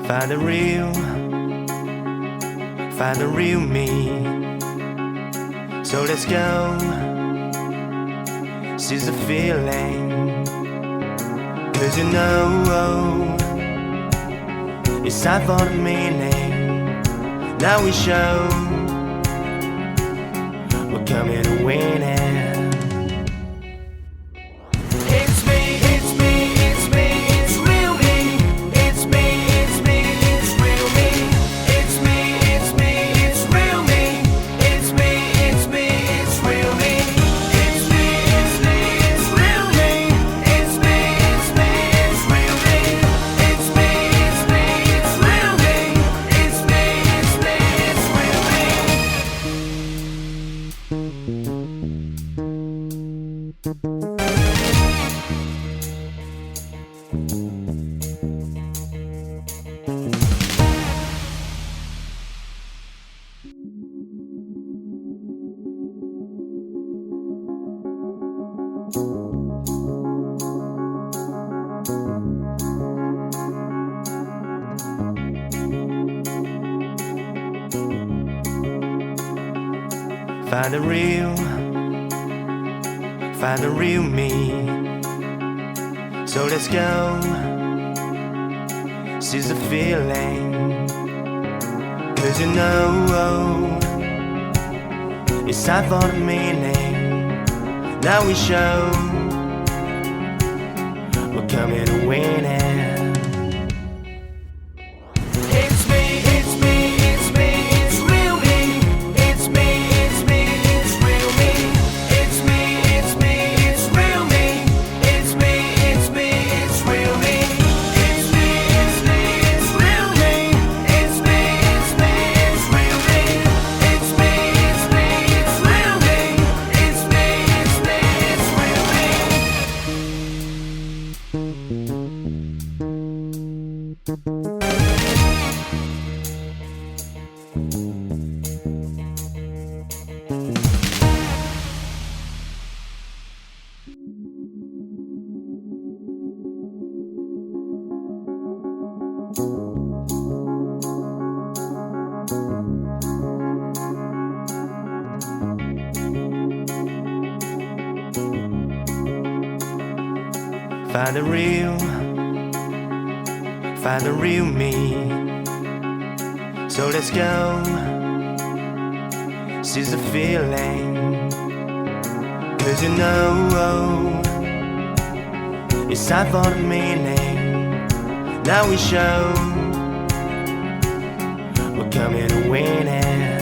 Find the real me. So let's go, seize the feeling. 'Cause you know it's time for the meaning. Now we show we're coming to win it. Find the real me. So let's go, seize the feeling. 'Cause you know it's time for the meaning. Now we show we're coming to win it. Find the real me. So let's go, seize the feeling. 'Cause you know it's time for the meaning. Now we show we're coming to win it.